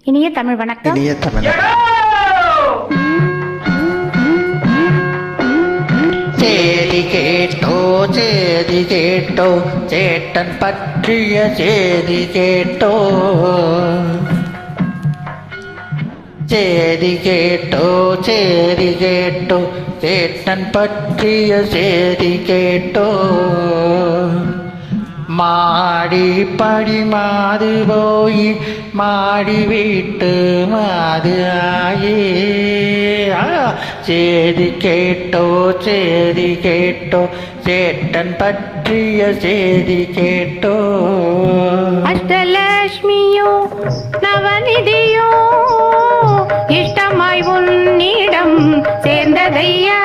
இனிய தமிழ் வணக்கம். இனிய தமிழ் சேதி கேட்டோ சேதி கேட்டோ சேட்டன் பற்றிய சேதி கேட்டோ சேதி கேட்டோ சேதி கேட்டோ சேட்டன் பற்றிய சேதி கேட்டோ மாடி படி மாது போய் மாடி வீட்டு மாது ஆயே சேதி கேட்டோ சேதி கேட்டோ சேட்டன் பற்றிய சேதி கேட்டோ அஷ்டலட்சுமியோ நவநிதியோ இஷ்டமாய் உன்னிடம் சேர்ந்ததையா.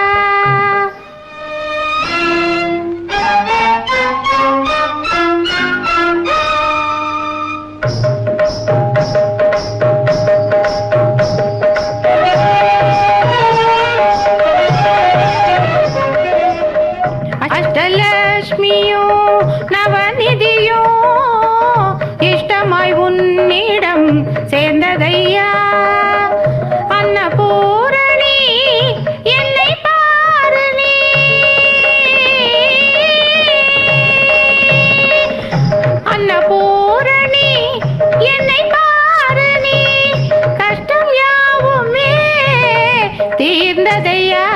அஷ்டலட்சுமியோ நவநிதியோ இஷ்டமாய் உன்னிடம் சேர்ந்ததையா. அன்னபூரணி என்னை பாரு நீ, அன்னபூரணி என்னை பாரு நீ, கஷ்டம் யாவுமே தீர்ந்ததையா.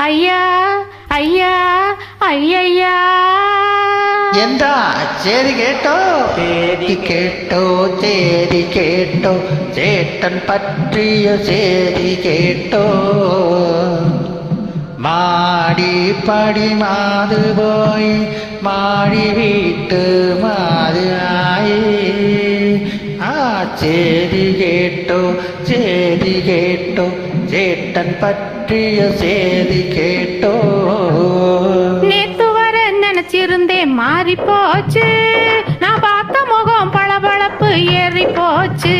ஐயா ஐயா ஐயா எந்தா சேதி கேட்டோ சேதி கேட்டோ சேதி கேட்டோ சேட்டன் பற்றிய சேதி கேட்டோ மாடி படி மாது போய் மாடி வீட்டு மாது ஆயே சேதி கேட்டோ சேதி கேட்டோ சேட்டன் பற்றிய சேதி கேட்டோ. நேத்து வர நினைச்சிருந்தேன் மாறி போச்சு, நான் பார்த்த முகம் பளபளப்பு ஏறி போச்சு.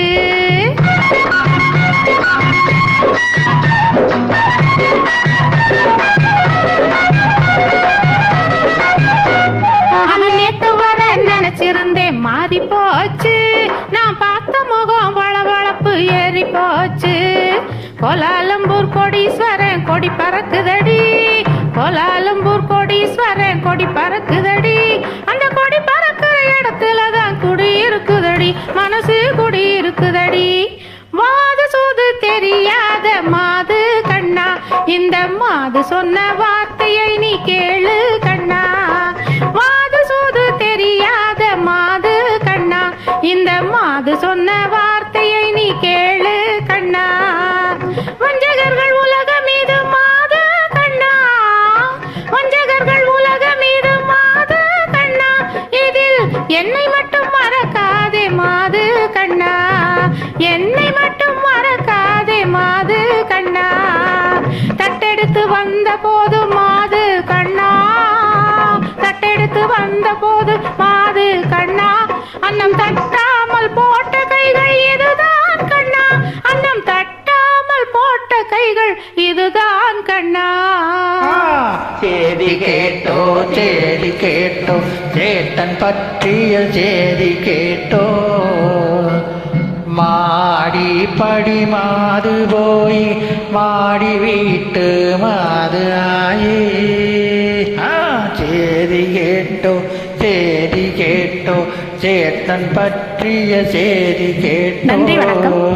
நேத்து வர நினைச்சிருந்தேன் மாறி போச்சு, நான் பார்த்த முகம் பளபளப்பு ஏறி போச்சு. கோலாலம்பூர் கோடீஸ்வரன் கொடி பறக்குதடி, கோலாலம்பூர் கோடீஸ்வரன் கொடி பறக்குதடி. அந்த கொடி பறக்கிற இடத்துலதான் குடி இருக்குதடி, மனசு குடி இருக்குதடி. மாது சூது தெரியாத மாது கண்ணா, இந்த மாது சொன்ன வார்த்தையை நீ கேளு கண்ணா. மாது சூது தெரியாத மாது கண்ணா, இந்த மாது சொன்ன வார்த்தையை நீ கேளு கண்ணா. வஞ்சகர்கள் உலகம் மீது மாது கண்ணா, வஞ்சகர்கள் உலகம் மீது மாது கண்ணா. இதில் என்னை மட்டும் மறக்காதே மாது கண்ணா, என்னை மட்டும் மறக்காதே மாது கண்ணா. தட்டெடுத்து வந்த போது மாது கண்ணா, தட்டெடுத்து வந்த போது மாது கண்ணா. அன்னம் தட்டாமல் போட்ட கைகள் இதுதான் கண்ணா, அன்னம் தட்டாமல் போட்ட கைகள் இதுதான் கண்ணா. சேதி கேட்டோ சேதி கேட்டோ சேட்டன் பற்றிய சேதி கேட்டோ மாடி படி மாது போய் மாடி வீட்டு மாது ஆயே சேதி கேட்டோ சேதி கேட்டோ சேட்டன் பற்றிய சேதி கேட்டோ. நன்றி, வணக்கம்.